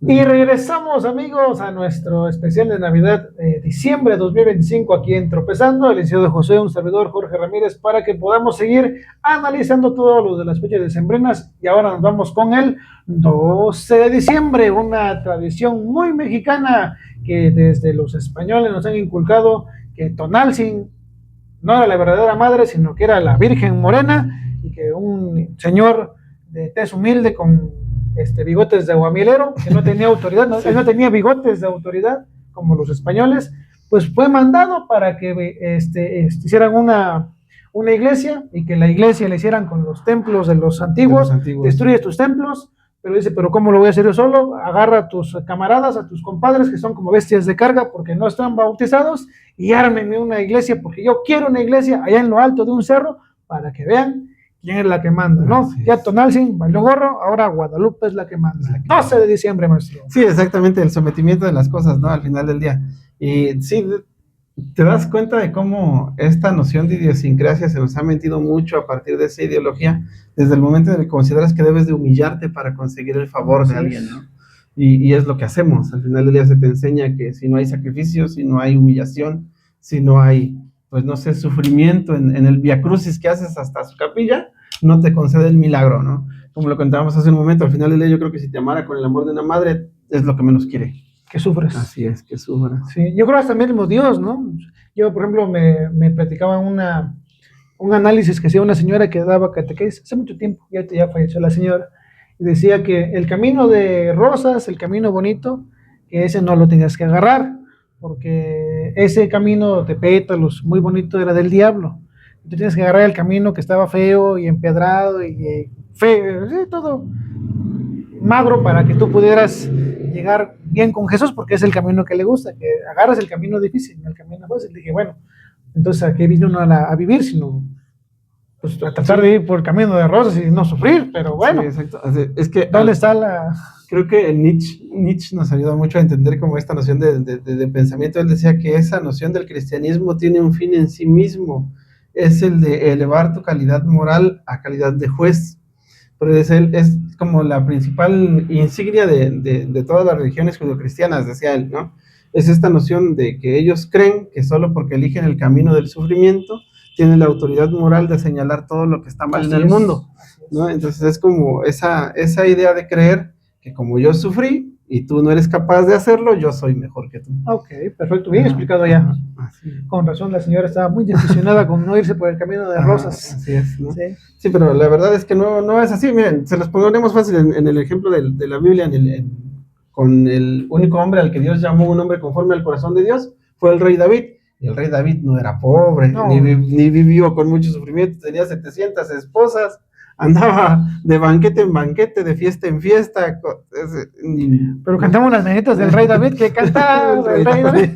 Y regresamos, amigos, a nuestro especial de Navidad, diciembre de 2025, aquí en Tropezando, el licenciado José, un servidor, Jorge Ramírez, para que podamos seguir analizando todo lo de las fechas decembrinas. Y ahora nos vamos con el 12 de diciembre, una tradición muy mexicana que desde los españoles nos han inculcado que Tonaltzin no era la verdadera madre, sino que era la Virgen Morena, y que un señor de tez humilde con bigotes de aguamilero, que no tenía autoridad, no, no tenía bigotes de autoridad como los españoles, pues fue mandado para que hicieran una iglesia, y que la iglesia la hicieran con los templos de los antiguos, destruye tus templos, pero dice, pero ¿cómo lo voy a hacer yo solo? Agarra a tus camaradas, a tus compadres, que son como bestias de carga porque no están bautizados, y ármenme una iglesia, porque yo quiero una iglesia allá en lo alto de un cerro, para que vean quién es la que manda, ¿no? Sí. Ya Tonaltzin bailó gorro, ahora Guadalupe es la que manda. 12 de diciembre, maestro. Sí, exactamente, el sometimiento de las cosas, ¿no? Al final del día. Y sí, te das cuenta de cómo esta noción de idiosincrasia se nos ha metido mucho a partir de esa ideología, desde el momento en el que consideras que debes de humillarte para conseguir el favor de alguien, ¿no? Y es lo que hacemos. Al final del día se te enseña que si no hay sacrificio, si no hay humillación, si no hay, pues no sé, sufrimiento en el viacrucis que haces hasta su capilla, no te concede el milagro, ¿no? Como lo contábamos hace un momento, al final del día yo creo que si te amara con el amor de una madre, es lo que menos quiere. Que sufres. Así es, que sufras. Sí, yo creo hasta mismo Dios, ¿no? Yo, por ejemplo, me platicaba un análisis que hacía una señora que daba catequesis hace mucho tiempo, ya falleció la señora, y decía que el camino de rosas, el camino bonito, que ese no lo tenías que agarrar, porque ese camino de pétalos muy bonito era del diablo. Tú tienes que agarrar el camino que estaba feo y empedrado y feo, todo magro, para que tú pudieras llegar bien con Jesús, porque es el camino que le gusta, que agarras el camino difícil, no el camino fácil. Dije, bueno, entonces ¿a qué vino uno a vivir? Sino pues a tratar de ir por el camino de rosas y no sufrir, pero bueno. Sí, exacto. Es que ¿dónde está la...? Creo que Nietzsche nos ayuda mucho a entender como esta noción de pensamiento. Él decía que esa noción del cristianismo tiene un fin en sí mismo, es el de elevar tu calidad moral a calidad de juez. Pero es como la principal insignia de todas las religiones judeocristianas, decía él, ¿no? Es esta noción de que ellos creen que solo porque eligen el camino del sufrimiento tienen la autoridad moral de señalar todo lo que está mal en el mundo, ¿no? Entonces es como esa idea de creer que como yo sufrí y tú no eres capaz de hacerlo, yo soy mejor que tú. Ok, perfecto, bien explicado ya. Con razón, la señora estaba muy decepcionada con no irse por el camino de rosas. Así es, ¿no? Sí, pero la verdad es que no es así. Miren, se los ponemos fácil en el ejemplo de la Biblia, con el único hombre al que Dios llamó un hombre conforme al corazón de Dios, fue el rey David. Y el rey David no era pobre, no. Ni vivió con mucho sufrimiento, tenía 700 esposas, andaba de banquete en banquete, de fiesta en fiesta. Pero cantamos las mañanitas del rey David, que canta el rey David.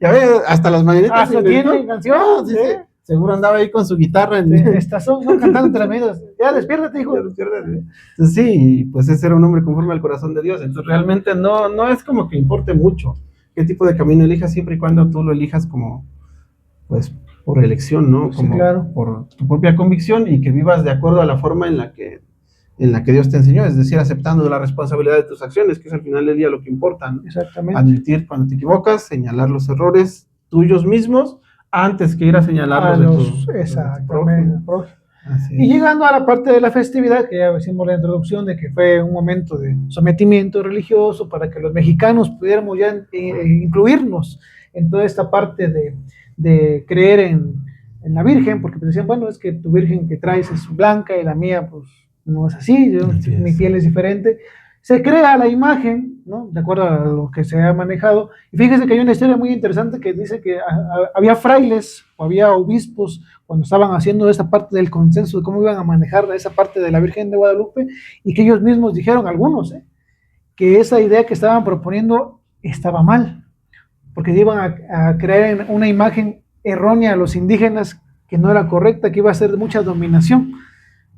Ya ves, hasta las mañanitas. Hasta tiene canción. Sí. Seguro andaba ahí con su guitarra. Estas son cantando entre las mañanitas. Ya, despiértate, hijo. Entonces, sí, pues ese era un hombre conforme al corazón de Dios. Entonces, realmente no es como que importe mucho qué tipo de camino elijas, siempre y cuando tú lo elijas como, pues, por elección, ¿no? Como claro. Por tu propia convicción, y que vivas de acuerdo a la forma en la que Dios te enseñó, es decir, aceptando la responsabilidad de tus acciones, que es al final del día lo que importa, ¿no? Exactamente. Admitir cuando te equivocas, señalar los errores tuyos mismos, antes que ir a señalarlos exactamente. Y llegando a la parte de la festividad, que ya hicimos la introducción de que fue un momento de sometimiento religioso para que los mexicanos pudiéramos ya incluirnos en toda esta parte de creer en la Virgen, porque pues decían, bueno, es que tu Virgen que traes es blanca y la mía pues no es así, mi piel es diferente. Se crea la imagen, ¿no? De acuerdo a lo que se ha manejado. Y fíjese que hay una historia muy interesante que dice que había frailes o había obispos cuando estaban haciendo esa parte del consenso de cómo iban a manejar esa parte de la Virgen de Guadalupe, y que ellos mismos dijeron, algunos, que esa idea que estaban proponiendo estaba mal, porque iban a crear una imagen errónea a los indígenas que no era correcta, que iba a ser de mucha dominación.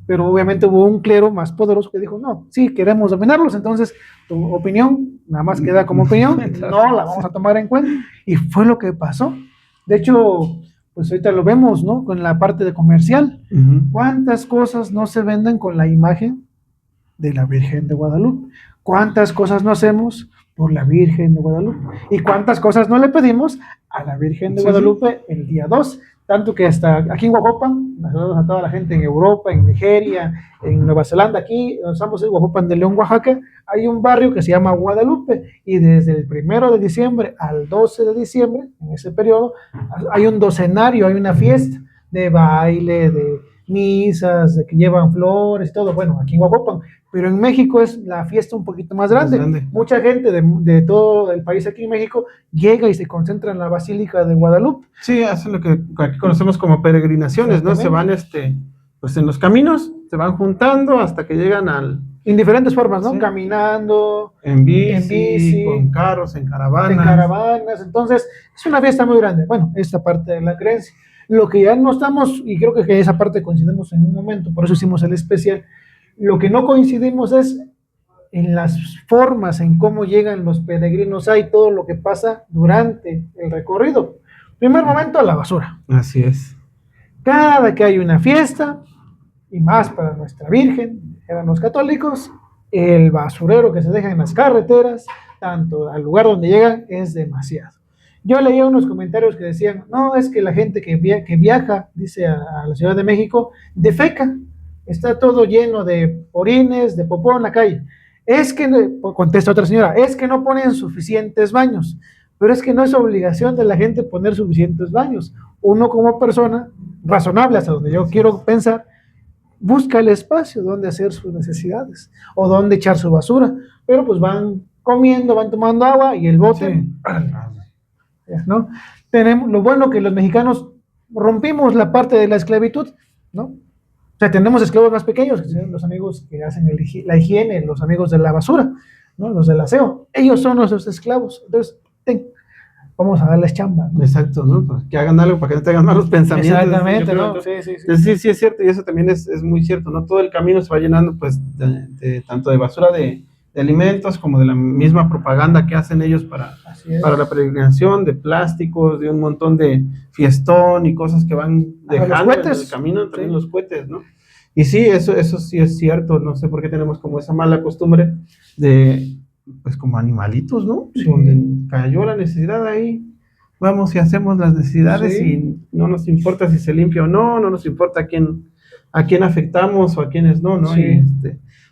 Pero obviamente hubo un clero más poderoso que dijo, no, sí, queremos dominarlos, entonces tu opinión nada más queda como opinión, no la vamos a tomar en cuenta. Y fue lo que pasó. De hecho, pues ahorita lo vemos, ¿no? Con la parte de comercial. ¿Cuántas cosas no se venden con la imagen de la Virgen de Guadalupe? ¿Cuántas cosas no hacemos por la Virgen de Guadalupe? ¿Y cuántas cosas no le pedimos a la Virgen de Guadalupe el día 2? Tanto que hasta aquí en Huajuapan, saludos a toda la gente en Europa, en Nigeria, en Nueva Zelanda, aquí estamos en Huajuapan de León, Oaxaca, hay un barrio que se llama Guadalupe y desde el 1 de diciembre al 12 de diciembre, en ese periodo, hay un docenario, hay una fiesta de baile, de misas, de que llevan flores y todo, bueno, aquí en Huajuapan, pero en México es la fiesta un poquito más grande. Mucha gente de todo el país aquí en México llega y se concentra en la Basílica de Guadalupe. Sí, hacen lo que aquí conocemos como peregrinaciones, ¿no? Se van, pues en los caminos, se van juntando hasta que llegan en diferentes formas, ¿no? Sí. Caminando, en bici, con carros, en caravanas. En caravanas, entonces es una fiesta muy grande. Bueno, esta parte de la creencia. Lo que ya no estamos, y creo que esa parte coincidimos en un momento, por eso hicimos el especial, lo que no coincidimos es en las formas, en cómo llegan los peregrinos, hay todo lo que pasa durante el recorrido. Primer momento, la basura. Así es. Cada que hay una fiesta, y más para nuestra Virgen, eran los católicos, el basurero que se deja en las carreteras, tanto al lugar donde llegan, es demasiado. Yo leía unos comentarios que decían, no, es que la gente que viaja, dice, a la Ciudad de México, defeca, está todo lleno de orines, de popó en la calle. Es que, contesta otra señora, es que no ponen suficientes baños, pero es que no es obligación de la gente poner suficientes baños. Uno como persona razonable, hasta donde yo quiero pensar, busca el espacio donde hacer sus necesidades o donde echar su basura, pero pues van comiendo, van tomando agua y el bote, sí. ¿No? Tenemos lo bueno que los mexicanos rompimos la parte de la esclavitud, ¿no? O sea, tenemos esclavos más pequeños, que son los amigos que hacen la higiene, los amigos de la basura, ¿no? Los del aseo, ellos son nuestros esclavos, entonces vamos a darles chamba, ¿no? Exacto, ¿no? Pues que hagan algo para que no tengan malos pensamientos. Exactamente, ¿no? Sí, es cierto, y eso también es muy cierto, ¿no? Todo el camino se va llenando, pues, tanto de basura de alimentos, como de la misma propaganda que hacen ellos para la peregrinación, de plásticos, de un montón de fiestón y cosas que van dejando en el camino, también los cohetes, ¿no? Y sí, eso sí es cierto, no sé por qué tenemos como esa mala costumbre de, pues, como animalitos, ¿no? Sí. Donde cayó la necesidad ahí, vamos y hacemos las necesidades, sí. Y no nos importa si se limpia o no nos importa a quién afectamos o a quiénes no, sí. Y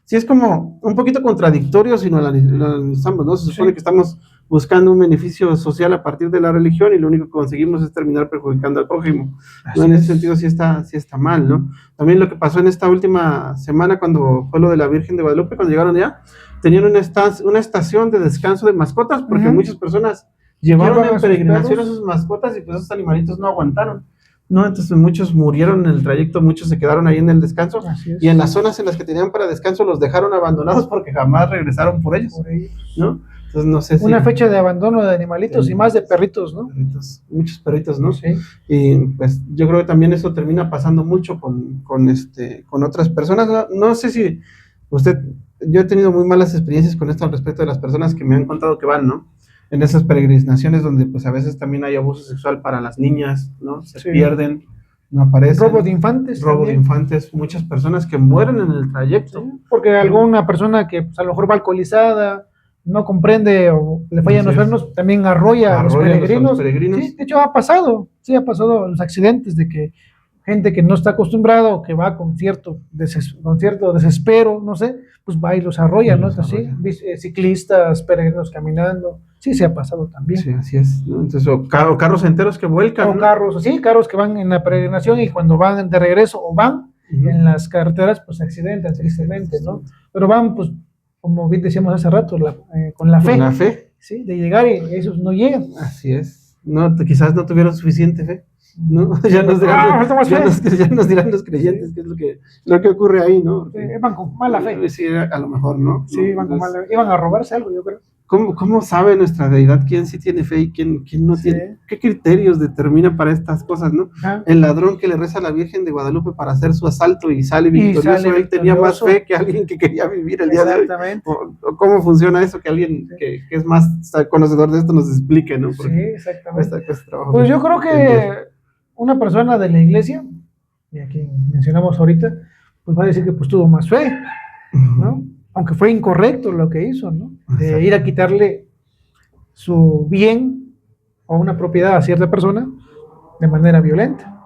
sí es como un poquito contradictorio si no lo analizamos, ¿no? Se supone que estamos buscando un beneficio social a partir de la religión y lo único que conseguimos es terminar perjudicando al prójimo, ¿no? En ese sentido sí está mal, ¿no? También lo que pasó en esta última semana cuando fue lo de la Virgen de Guadalupe, cuando llegaron allá, tenían una estación de descanso de mascotas porque muchas personas llevaron en peregrinación a sus mascotas y pues esos animalitos no aguantaron, ¿no? Entonces muchos murieron en el trayecto, muchos se quedaron ahí en el descanso y en las zonas en las que tenían para descanso los dejaron abandonados porque jamás regresaron por ellos, ¿no? Entonces no sé si... Una fecha de abandono de animalitos y más de perritos, ¿no? Muchos perritos, ¿no? Sí. Y pues yo creo que también eso termina pasando mucho con otras personas, no sé si yo he tenido muy malas experiencias con esto al respecto de las personas que me han contado que van, ¿no? En esas peregrinaciones donde pues a veces también hay abuso sexual para las niñas, ¿no? Se pierden, no aparecen. Robo de infantes. Muchas personas que mueren en el trayecto. Sí, porque alguna persona que pues, a lo mejor va alcoholizada, no comprende o le fallan los frenos, también arrolla a los peregrinos. Sí, de hecho ha pasado los accidentes de que gente que no está acostumbrada o que va con cierto desespero, no sé, pues va y los arrolla, ¿no? Así, ciclistas, peregrinos caminando, sí se ha pasado también. Sí, así es, ¿no? Entonces, o carros enteros que vuelcan, o ¿no? carros que van en la peregrinación y cuando van de regreso o van en las carreteras, pues se accidentan tristemente, ¿no? Pero van, pues, como bien decíamos hace rato, con la fe. Con la fe. Sí, de llegar y esos no llegan. Así es. No, quizás no tuvieron suficiente fe, ¿no? Ya nos dirán los creyentes qué es lo que ocurre ahí, ¿no? Van con mala fe. Sí, a lo mejor, ¿no? Sí, van con mala fe. Iban a robarse algo, yo creo. ¿Cómo sabe nuestra deidad quién sí tiene fe y quién no tiene? ¿Qué criterios determina para estas cosas, no? El ladrón que le reza a la Virgen de Guadalupe para hacer su asalto y sale victorioso, él tenía más fe que alguien que quería vivir el día de hoy. ¿O cómo funciona eso? Que alguien que es más conocedor de esto nos explique, ¿no? Porque sí, exactamente. Pues yo creo que una persona de la iglesia, y a quien mencionamos ahorita, pues va a decir que pues tuvo más fe, ¿no? aunque fue incorrecto lo que hizo, ¿no? De ir a quitarle su bien o una propiedad a cierta persona de manera violenta.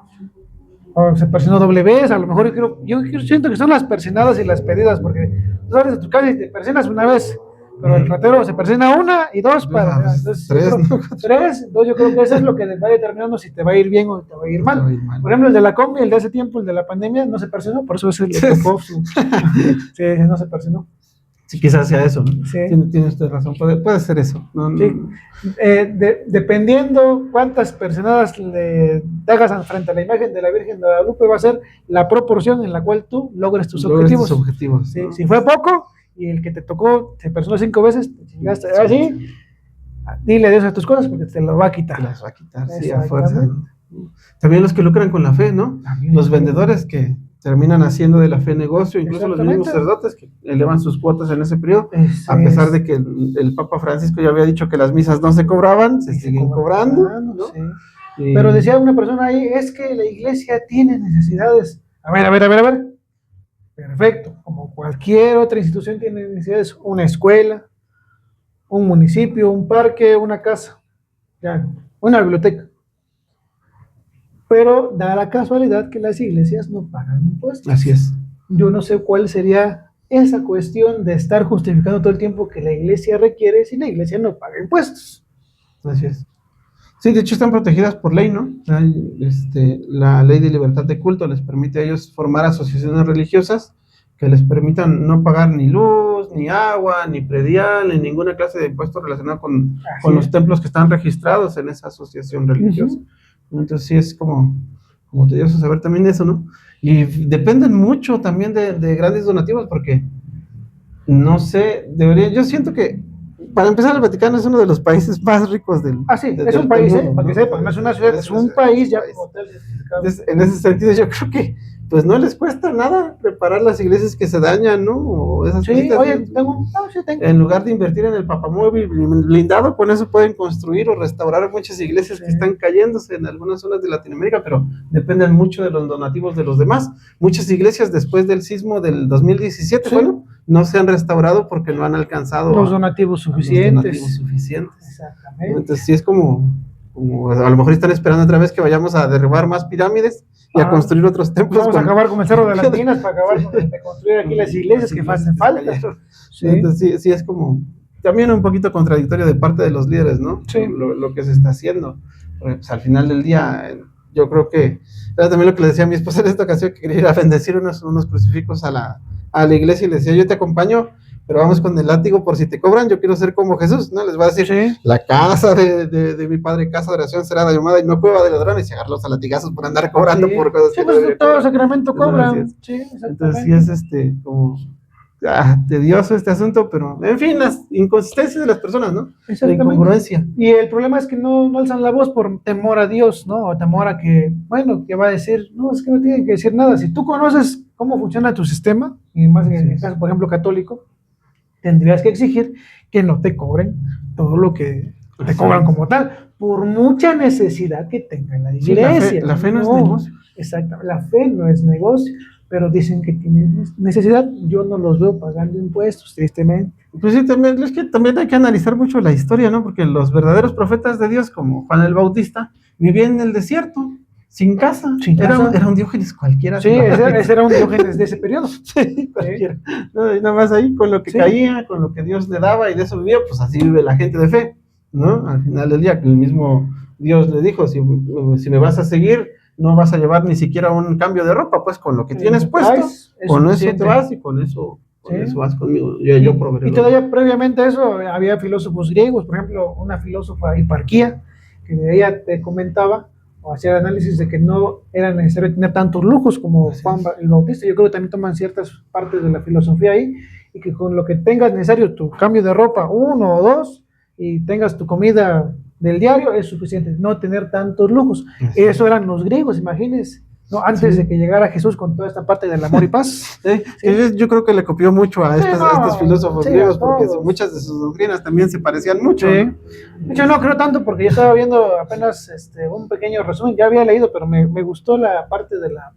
O se persinó doble vez, a lo mejor yo siento que son las persinadas y las pedidas, porque tú sales de tu casa y te persinas una vez, pero el ratero se persina una y dos para, entonces, tres, ¿no? Tres, entonces yo creo que eso es lo que va determinando si te va a ir bien o te va a ir mal. Por ejemplo, el de la combi, el de hace tiempo, el de la pandemia, no se persinó, por eso ese le tocó sí, no se persinó. Sí, quizás sea eso, ¿no? Sí. Tiene usted razón, puede ser eso. No, sí. Dependiendo cuántas personas te hagas frente a la imagen de la Virgen de Guadalupe, va a ser la proporción en la cual tú logres tus objetivos. objetivos, ¿no? Si fue poco y el que te tocó te personó 5 veces, te chingaste así, dile de eso a tus cosas porque te lo va a quitar. Te las va a quitar, sí, a fuerza. También los que lucran con la fe, ¿no? También los vendedores que terminan haciendo de la fe negocio, incluso los mismos sacerdotes que elevan sus cuotas en ese periodo, a pesar de que el Papa Francisco ya había dicho que las misas no se cobraban, se siguen cobrando, ¿no? Sí. Pero decía una persona ahí, es que la iglesia tiene necesidades. A ver. Perfecto, como cualquier otra institución tiene necesidades, una escuela, un municipio, un parque, una casa, ya, una biblioteca. Pero da la casualidad que las iglesias no pagan impuestos. Así es. Yo no sé cuál sería esa cuestión de estar justificando todo el tiempo que la iglesia requiere si la iglesia no paga impuestos. Así es. Sí, de hecho están protegidas por ley, ¿no? La ley de libertad de culto les permite a ellos formar asociaciones religiosas que les permitan no pagar ni luz, ni agua, ni predial, ni ninguna clase de impuesto relacionado con los templos que están registrados en esa asociación religiosa. Entonces sí es como tedioso saber también eso, ¿no? Y dependen mucho también de grandes donativos porque, no sé, yo siento que, para empezar, el Vaticano es uno de los países más ricos del mundo. Sí, es un país, mundo, para que sepan, no es una ciudad, es un país ya como tal. Entonces, en ese sentido, yo creo que pues no les cuesta nada reparar las iglesias que se dañan, ¿no? O esas cositas, oye, tengo. En lugar de invertir en el papamóvil blindado, con eso pueden construir o restaurar muchas iglesias que están cayéndose en algunas zonas de Latinoamérica, pero dependen mucho de los donativos de los demás. Muchas iglesias después del sismo del 2017, bueno, no se han restaurado porque no han alcanzado los donativos suficientes. Exactamente. Entonces sí es como a lo mejor están esperando otra vez que vayamos a derribar más pirámides y a construir otros templos. Vamos a acabar con el Cerro de las Minas para acabar de construir aquí las iglesias que hacen falta. Sí. Entonces sí es como también un poquito contradictorio de parte de los líderes, ¿no? Sí. Lo que se está haciendo. Porque, pues, al final del día, yo creo que era también lo que le decía a mi esposa en esta ocasión, que quería ir a bendecir unos crucifijos a la iglesia y le decía, yo te acompaño, pero vamos con el látigo por si te cobran, yo quiero ser como Jesús, ¿no? Les va a decir, la casa de mi padre, casa de oración será llamada y no cueva de ladrones, y agarrarlos a latigazos por andar cobrando por cosas que pues todo Sacramento cobran. Sí, entonces sí es como tedioso este asunto, pero en fin, las inconsistencias de las personas, ¿no? La incongruencia. Y el problema es que no alzan la voz por temor a Dios, ¿no? O temor a que, bueno, que va a decir, no, es que no tienen que decir nada. Si tú conoces cómo funciona tu sistema, y más en el caso, por ejemplo, católico, tendrías que exigir que no te cobren todo lo que te cobran como tal, por mucha necesidad que tenga la iglesia. Sí, la fe no es negocio. Exactamente, la fe no es negocio, pero dicen que tienen necesidad. Yo no los veo pagando impuestos, tristemente. Pues sí, también, es que también hay que analizar mucho la historia, ¿no? Porque los verdaderos profetas de Dios, como Juan el Bautista, vivían en el desierto, sin casa. Era un Diógenes cualquiera. Sí, ese era un Diógenes de ese periodo. Sí, cualquiera. No, y nada más ahí, con lo que caía, con lo que Dios le daba, y de eso vivía, pues así vive la gente de fe, ¿no? Al final del día, que el mismo Dios le dijo, si me vas a seguir, no vas a llevar ni siquiera un cambio de ropa, pues con lo que tienes puesto, con eso te vas y con eso vas conmigo, yo proveeré. Y todavía previamente a eso había filósofos griegos, por ejemplo, una filósofa Hiparquía, que de ella te comentaba o hacía el análisis de que no era necesario tener tantos lujos como Juan el Bautista. Yo creo que también toman ciertas partes de la filosofía ahí, y que con lo que tengas necesario, tu cambio de ropa, 1 o 2, y tengas tu comida del diario, es suficiente, no tener tantos lujos. Eso eran los griegos, imagínense, ¿no? Antes de que llegara Jesús con toda esta parte del amor y paz. Yo creo que le copió mucho a estos filósofos griegos, porque muchas de sus doctrinas también se parecían mucho. De hecho, no creo tanto, porque yo estaba viendo apenas un pequeño resumen, ya había leído, pero me gustó la parte de la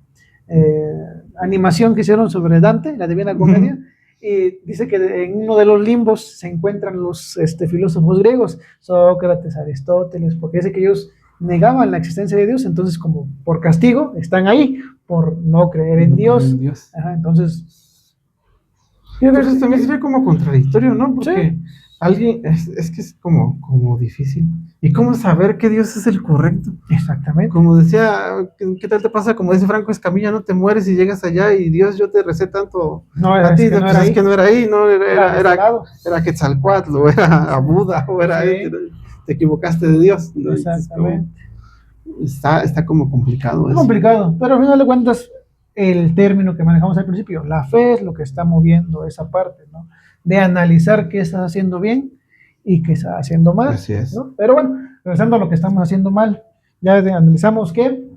animación que hicieron sobre Dante, la Divina Comedia, Y dice que en uno de los limbos se encuentran los filósofos griegos, Sócrates, Aristóteles, porque dice que ellos negaban la existencia de Dios, entonces como por castigo están ahí, por no creer en Dios. Ajá, entonces... Entonces también sería como contradictorio, ¿no? Porque sí. alguien, es que es como difícil. ¿Y cómo saber que Dios es el correcto? Exactamente. Como decía, ¿qué tal te pasa? Como dice Franco Escamilla, no te mueres y llegas allá y Dios, yo te recé tanto no, a ti, que no pues es que no era ahí, no era Quetzalcóatl, o era Buda, o era te equivocaste de Dios, ¿no? Exactamente. Está como complicado. Es complicado, pero al final de cuentas, el término que manejamos al principio, la fe es lo que está moviendo esa parte, ¿no? De analizar qué estás haciendo bien y qué estás haciendo mal. Así es. ¿no? Pero bueno, regresando a lo que estamos haciendo mal, ya analizamos que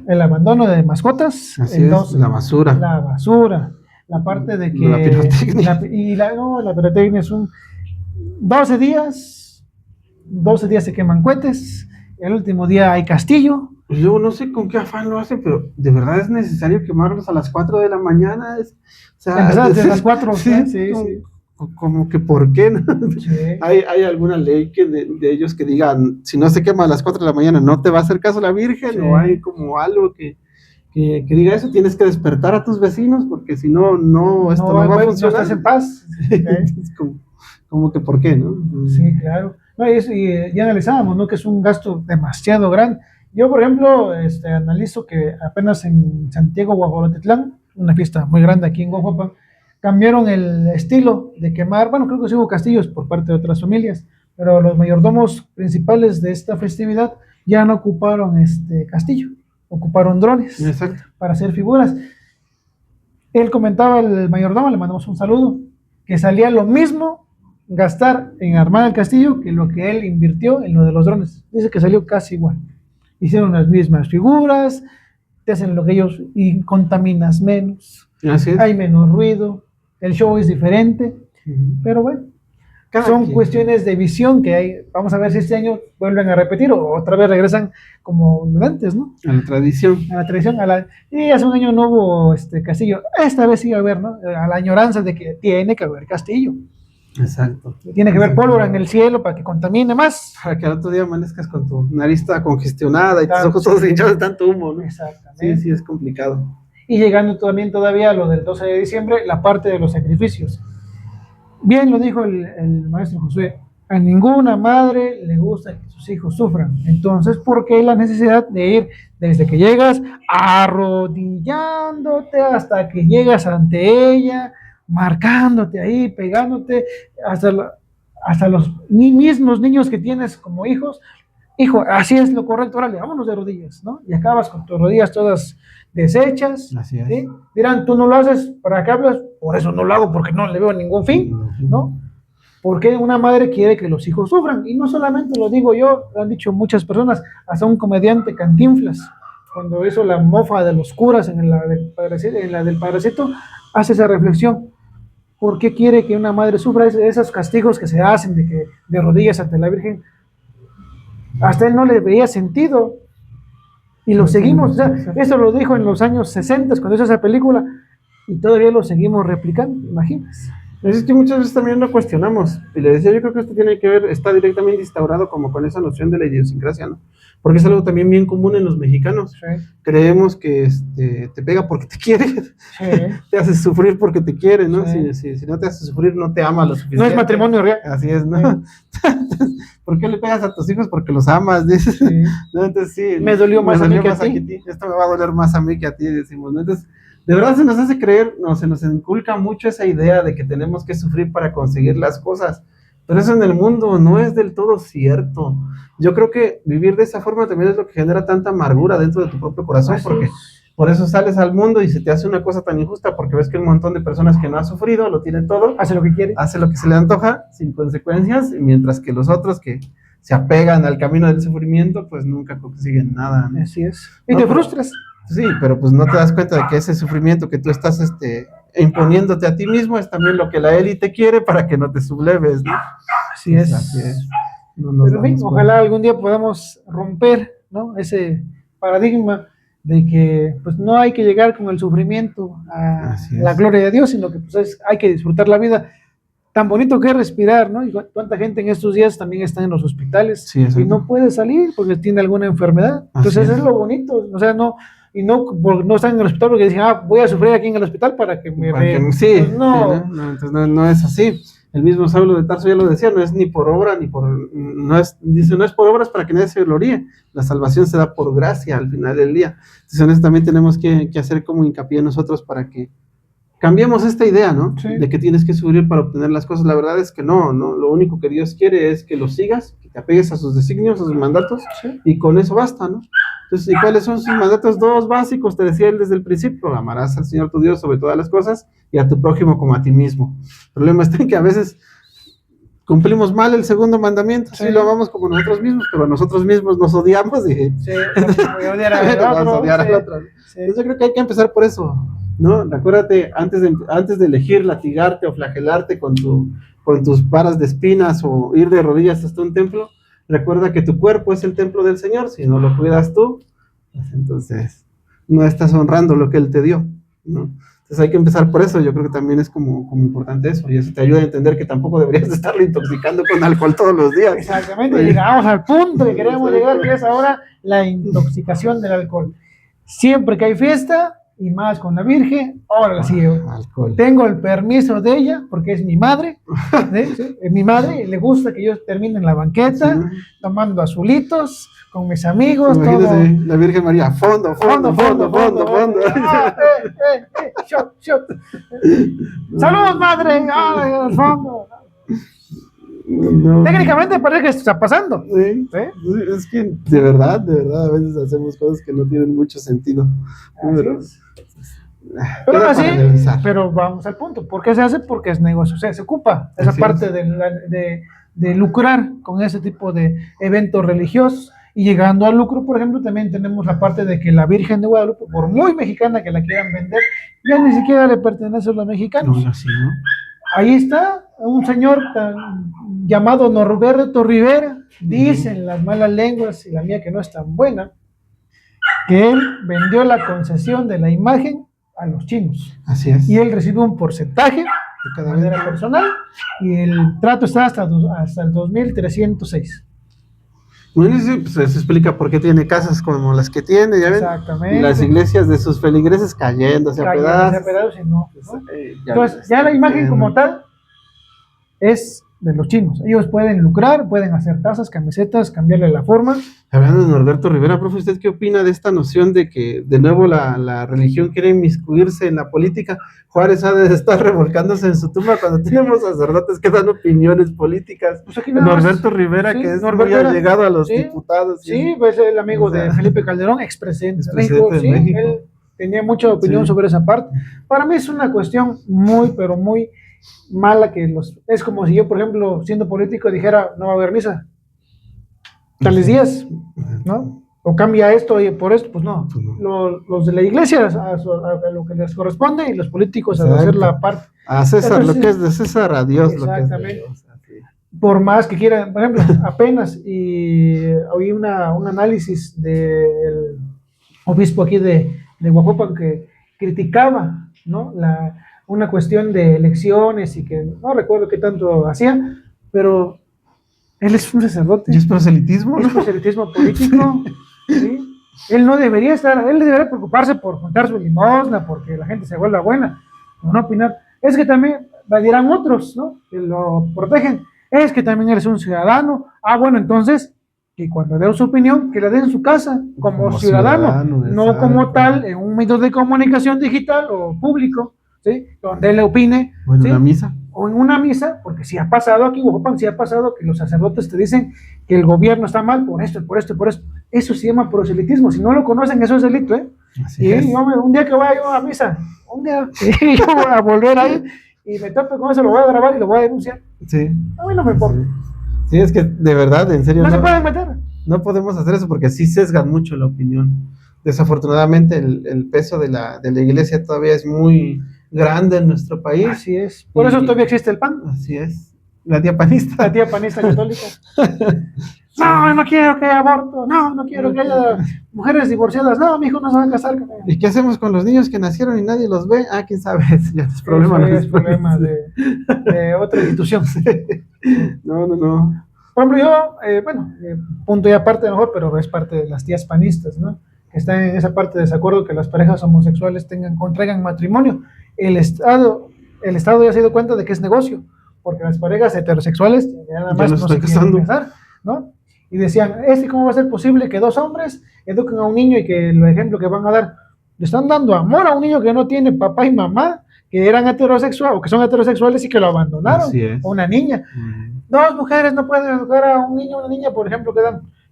el abandono de mascotas, así entonces, es, la basura, la parte de que la pirotecnia. La pirotecnia es 12 días se queman cohetes, el último día hay castillo. Pues yo no sé con qué afán lo hacen, pero de verdad es necesario quemarlos a las 4 de la mañana. O sea, desde las 4, sí. Como que ¿por qué? ¿No? Sí. ¿Hay alguna ley de ellos que digan, si no se quema a las 4 de la mañana, no te va a hacer caso la Virgen? Sí. ¿O hay como algo que diga eso? Tienes que despertar a tus vecinos, porque si no, esto no va a funcionar. No estás en paz. como que ¿por qué? ¿No? Sí, claro. No, y ya analizábamos, ¿no? Que es un gasto demasiado grande. Yo, por ejemplo, analizo que apenas en Santiago, Guajolotitlán, una fiesta muy grande aquí en Guajuapan, cambiaron el estilo de quemar, bueno, creo que sí hubo castillos por parte de otras familias, pero los mayordomos principales de esta festividad ya no ocuparon castillo, ocuparon drones. Exacto. Para hacer figuras. Él comentaba, el mayordomo, le mandamos un saludo, que salía lo mismo gastar en armar el castillo que lo que él invirtió en lo de los drones. Dice que salió casi igual. Hicieron las mismas figuras, te hacen lo que ellos y contaminas menos. Así es. Hay menos ruido, el show es diferente, pero bueno, son cuestiones de visión que hay. Vamos a ver si este año vuelven a repetir o otra vez regresan como antes, ¿no? A la tradición. Y hace un año no hubo castillo. Esta vez sí va a haber, ¿no? A la añoranza de que tiene que haber castillo. Exacto. Tiene que haber pólvora en el cielo para que contamine más. Para que al otro día amanezcas con tu nariz toda congestionada y tus ojos todos hinchados de tanto humo, ¿no? Exactamente. Sí, es complicado. Y llegando también todavía a lo del 12 de diciembre, la parte de los sacrificios. Bien lo dijo el maestro Josué, a ninguna madre le gusta que sus hijos sufran. Entonces, ¿por qué la necesidad de ir desde que llegas arrodillándote hasta que llegas ante ella, marcándote ahí, pegándote, hasta los mismos niños que tienes como hijos? Hijo, así es lo correcto, órale, vámonos de rodillas, ¿no? Y acabas con tus rodillas todas deshechas. Así es. ¿Sí? Dirán, tú no lo haces, ¿para qué hablas? Por eso no lo hago, porque no le veo ningún fin, ¿no? Porque una madre quiere que los hijos sufran, y no solamente lo digo yo, lo han dicho muchas personas, hasta un comediante Cantinflas, cuando hizo la mofa de los curas en la del Padrecito, hace esa reflexión. ¿Por qué quiere que una madre sufra esos castigos que se hacen de rodillas ante la Virgen? Hasta él no le veía sentido, y lo seguimos. O sea, eso lo dijo en los años 60 cuando hizo esa película, y todavía lo seguimos replicando, imaginas. Es que muchas veces también lo cuestionamos, y le decía, yo creo que esto tiene que ver, está directamente instaurado como con esa noción de la idiosincrasia, ¿no? Porque es algo también bien común en los mexicanos. Sí. Creemos que te pega porque te quiere, sí. Te hace sufrir porque te quiere, ¿no? Sí. Si no te hace sufrir, no te ama lo suficiente. No es matrimonio real. Así es, ¿no? Sí. ¿Por qué le pegas a tus hijos? Porque los amas, dices. Sí. ¿No? Entonces sí. Me dolió más a mí que a ti. Esto me va a doler más a mí que a ti, decimos, ¿no? Entonces, de verdad se nos hace creer, se nos inculca mucho esa idea de que tenemos que sufrir para conseguir las cosas. Pero eso en el mundo no es del todo cierto. Yo creo que vivir de esa forma también es lo que genera tanta amargura dentro de tu propio corazón, porque por eso sales al mundo y se te hace una cosa tan injusta, porque ves que un montón de personas que no han sufrido, lo tienen todo, hace lo que quiere, hace lo que se le antoja, sin consecuencias, mientras que los otros que se apegan al camino del sufrimiento, pues nunca consiguen nada, ¿no? Así es. Y te frustras. Sí, pero pues no te das cuenta de que ese sufrimiento que tú estás imponiéndote a ti mismo es también lo que la élite quiere para que no te subleves, ¿no? Así es. No pero en fin, ojalá algún día podamos romper, ¿no? Ese paradigma de que pues no hay que llegar con el sufrimiento a la gloria de Dios, sino que pues hay que disfrutar la vida. Tan bonito que es respirar, ¿no? Y cuánta gente en estos días también está en los hospitales y no puede salir porque tiene alguna enfermedad. Entonces es lo bonito, o sea, no, y no están en el hospital porque dicen, voy a sufrir aquí en el hospital para que me vean. Sí, pues entonces no es así. El mismo Saulo de Tarso ya lo decía, no es ni por obra, no es por obras para que nadie se gloríe. La salvación se da por gracia al final del día. Entonces, honestamente, tenemos que hacer como hincapié nosotros para que cambiemos esta idea, ¿no? Sí. De que tienes que sufrir para obtener las cosas. La verdad es que no, lo único que Dios quiere es que lo sigas, que te apegues a sus designios, a sus mandatos, sí. Y con eso basta, ¿no? Entonces, ¿y cuáles son sus mandatos? 2 básicos, te decía él desde el principio: amarás al Señor tu Dios sobre todas las cosas y a tu prójimo como a ti mismo. El problema está en que a veces cumplimos mal el segundo mandamiento, sí, lo amamos como nosotros mismos, pero a nosotros mismos nos odiamos y sí, voy a odiar al otro. Sí. Entonces yo creo que hay que empezar por eso, ¿no? Recuérdate, antes de elegir latigarte o flagelarte con tus varas de espinas o ir de rodillas hasta un templo, recuerda que tu cuerpo es el templo del Señor. Si no lo cuidas tú, pues entonces no estás honrando lo que Él te dio, ¿no? Entonces hay que empezar por eso. Yo creo que también es como importante eso, y eso te ayuda a entender que tampoco deberías estarlo intoxicando con alcohol todos los días. Exactamente, llegamos al punto que queremos llegar, que es ahora la intoxicación del alcohol. Siempre que hay fiesta, y más con la Virgen, ahora sí, tengo el permiso de ella, porque es mi madre, ¿sí? Mi madre, le gusta que yo termine en la banqueta, sí, tomando azulitos, con mis amigos, todo. La Virgen María, fondo. Shot. ¡Saludos, madre! ¡Ay, al fondo! No. Técnicamente parece que esto está pasando. Sí. Es que de verdad, a veces hacemos cosas que no tienen mucho sentido. Pero así, pero vamos al punto. ¿Por qué se hace? Porque es negocio. O sea, se ocupa esa parte de lucrar con ese tipo de eventos religiosos. Y llegando al lucro, por ejemplo, también tenemos la parte de que la Virgen de Guadalupe, por muy mexicana que la quieran vender, ya ni siquiera le pertenece a los mexicanos. No, así, ¿no? Ahí está un señor llamado Norberto Rivera, dicen las malas lenguas y la mía que no es tan buena, que él vendió la concesión de la imagen a los chinos. Así es. Y él recibe un porcentaje de manera personal, y el trato está hasta el 2306. Bueno, pues eso explica por qué tiene casas como las que tiene, ¿ya ven? Exactamente. Las iglesias de sus feligreses cayéndose a pedazos. Y no. Entonces, ya la imagen como tal es de los chinos. Ellos pueden lucrar, pueden hacer tazas, camisetas, cambiarle la forma. Hablando de Norberto Rivera, profe, ¿usted qué opina de esta noción de que de nuevo la religión quiere inmiscuirse en la política? Juárez ha de estar revolcándose en su tumba cuando tenemos sacerdotes que dan opiniones políticas. Pues Norberto Rivera, sí, que es muy allegado a los diputados. Sí, pues el amigo de Felipe Calderón, expresidente de México. Él tenía mucha opinión sobre esa parte. Para mí es una cuestión muy, pero muy mala, que es como si yo, por ejemplo, siendo político, dijera no va a haber misa tales días, ¿no? O cambia esto y por esto, pues no. Los de la iglesia a lo que les corresponde, y los políticos a hacer la parte. A César. Entonces, lo que es de César, a Dios. Exactamente. Lo que es de Dios. Por más que quieran, por ejemplo, apenas oí un análisis del obispo aquí de Huajuapan que criticaba, ¿no? Una cuestión de elecciones, y que no recuerdo qué tanto hacía, pero él es un sacerdote. ¿Y es proselitismo? Es proselitismo político, ¿sí? Él no debería él debería preocuparse por juntar su limosna, porque la gente se vuelva buena, o no opinar. Es que también dirán otros, ¿no? Que lo protegen. Es que también eres un ciudadano. Bueno, entonces, que cuando dé su opinión, que la dé en su casa, como ciudadano, no como tal, en un medio de comunicación digital o público, ¿sí? Donde él le opine. O en, ¿sí?, una misa. O en una misa, porque si ha pasado aquí en Huajuapan, sí ha pasado que los sacerdotes te dicen que el gobierno está mal por esto, por esto, por esto. Eso se llama proselitismo. Si no lo conocen, eso es delito, ¿eh? Así es. Yo, un día que vaya yo a misa, yo voy a volver ahí y me tope con eso, lo voy a grabar y lo voy a denunciar. Sí. A mí no me importa. Sí, es que de verdad, en serio. No se pueden meter. No podemos hacer eso porque sí sesgan mucho la opinión. Desafortunadamente, el peso de la iglesia todavía es muy grande en nuestro país. Así es. Por eso todavía existe el PAN. Así es. La tía panista. La tía panista católica. No, no quiero que haya aborto, no quiero que haya mujeres divorciadas, no, mi hijo no se va a casar con ella. ¿Y qué hacemos con los niños que nacieron y nadie los ve? Ah, quién sabe, ya es problema. Eso es problema de otra institución. No. Por ejemplo, yo, punto y aparte mejor, pero es parte de las tías panistas, ¿no? Que están en esa parte de desacuerdo que las parejas homosexuales contraigan matrimonio. El Estado ya se ha dado cuenta de que es negocio, porque las parejas heterosexuales ya nada más no se quieren casar, ¿no? Y decían, ¿cómo va a ser posible que dos hombres eduquen a un niño y que el ejemplo que van a dar, le están dando amor a un niño que no tiene papá y mamá, que eran heterosexuales o que son heterosexuales y que lo abandonaron, o una niña? Dos mujeres no pueden educar a un niño o una niña, por ejemplo,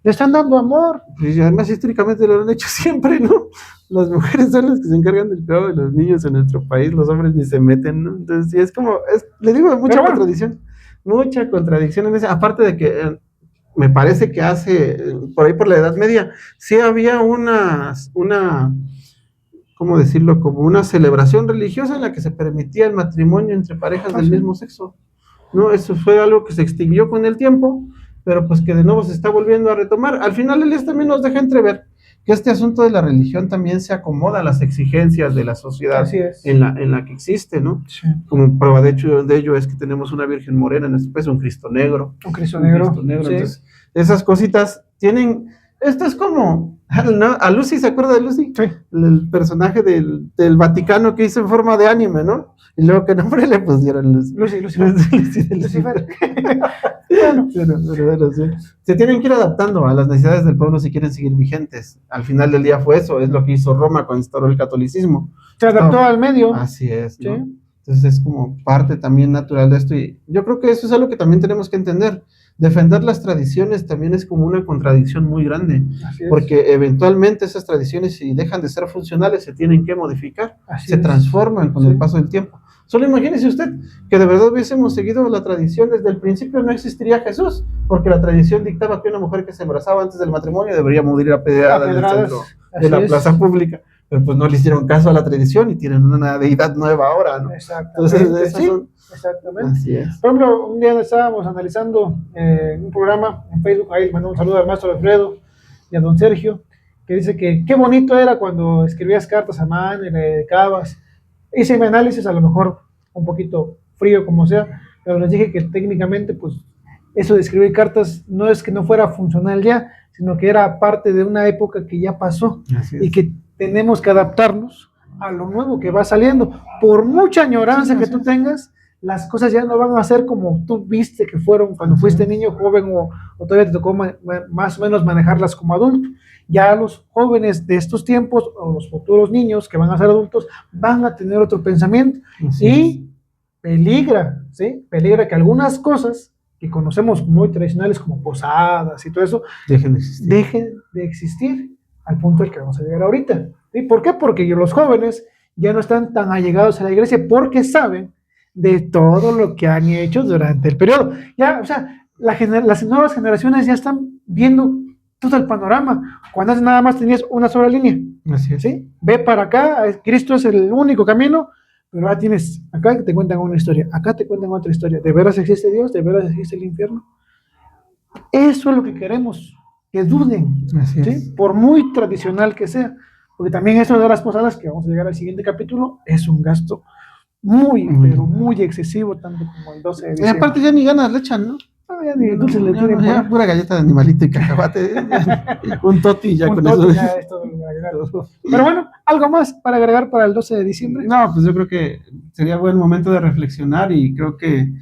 le están dando amor. Y además históricamente lo han hecho siempre, ¿no? Las mujeres son las que se encargan del cuidado de los niños en nuestro país, los hombres ni se meten, ¿no? Entonces sí, es como, le digo, mucha contradicción en ese, aparte de que me parece que por ahí por la Edad Media, sí había ¿cómo decirlo? Como una celebración religiosa en la que se permitía el matrimonio entre parejas del mismo sexo, ¿no? Eso fue algo que se extinguió con el tiempo, pero pues que de nuevo se está volviendo a retomar. Al final Elías también nos deja entrever que este asunto de la religión también se acomoda a las exigencias de la sociedad en la que existe, ¿no? Sí. Como prueba de ello es que tenemos una Virgen Morena en nuestro país, un Cristo Negro. Un Cristo Negro. Sí. Entonces, esas cositas tienen... Esto es como... ¿A Lucy? ¿Se acuerda de Lucy? Sí. El personaje del Vaticano que hizo en forma de anime, ¿no? Y luego, ¿qué nombre le pusieron? Lucifer. Bueno, pero sí. Se tienen que ir adaptando a las necesidades del pueblo si quieren seguir vigentes. Al final del día fue eso, es lo que hizo Roma cuando instauró el catolicismo. Se adaptó al medio. Así es, ¿no? Sí. Entonces es como parte también natural de esto, y yo creo que eso es algo que también tenemos que entender. Defender las tradiciones también es como una contradicción muy grande, porque eventualmente esas tradiciones, si dejan de ser funcionales, se tienen que modificar, se transforman con el paso del tiempo. Solo imagínese usted que de verdad hubiésemos seguido la tradición desde el principio, no existiría Jesús, porque la tradición dictaba que una mujer que se embarazaba antes del matrimonio debería morir apedreada en el centro de la plaza pública. Pero pues no le hicieron caso a la tradición y tienen una deidad nueva ahora, ¿no? Exactamente. Entonces, exactamente. Así es. Por ejemplo, un día estábamos analizando un programa en Facebook, ahí mandó un saludo al maestro Alfredo y a don Sergio, que dice que qué bonito era cuando escribías cartas a mano y le dedicabas. Hice mi análisis, a lo mejor un poquito frío como sea, pero les dije que técnicamente, pues, eso de escribir cartas no es que no fuera funcional ya, sino que era parte de una época que ya pasó y que tenemos que adaptarnos a lo nuevo que va saliendo. Por mucha añoranza que tú tengas, las cosas ya no van a ser como tú viste que fueron cuando fuiste niño, joven o todavía te tocó más o menos manejarlas como adulto. Ya los jóvenes de estos tiempos o los futuros niños que van a ser adultos van a tener otro pensamiento y peligra que algunas cosas que conocemos muy tradicionales como posadas y todo eso dejen de existir al punto al que vamos a llegar ahorita. ¿Sí? ¿Por qué? Porque los jóvenes ya no están tan allegados a la iglesia porque saben de todo lo que han hecho durante el periodo. Ya, o sea, las nuevas generaciones ya están viendo todo el panorama. Cuando antes nada más tenías una sola línea. Así es. ¿Sí? Ve para acá, Cristo es el único camino, pero ahora tienes, acá te cuentan una historia, acá te cuentan otra historia. ¿De veras existe Dios? ¿De veras existe el infierno? Eso es lo que queremos. Que duden, ¿sí? Por muy tradicional que sea, porque también eso de las posadas, que vamos a llegar al siguiente capítulo, es un gasto pero muy excesivo, tanto como el 12 de diciembre. Y aparte ya ni ganas le echan, ¿no? Ya ni dulces le quieren poner. Ya pura galleta de animalito y cacahuate, un toti ya con eso. Ya es todo. Pero bueno, ¿algo más para agregar para el 12 de diciembre? No, pues yo creo que sería buen momento de reflexionar, y creo que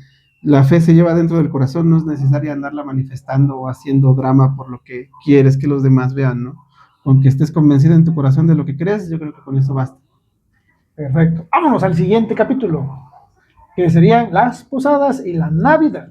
la fe se lleva dentro del corazón, no es necesaria andarla manifestando o haciendo drama por lo que quieres que los demás vean, ¿no? Aunque estés convencido en tu corazón de lo que crees, yo creo que con eso basta. Perfecto. Vámonos al siguiente capítulo, que serían las posadas y la Navidad.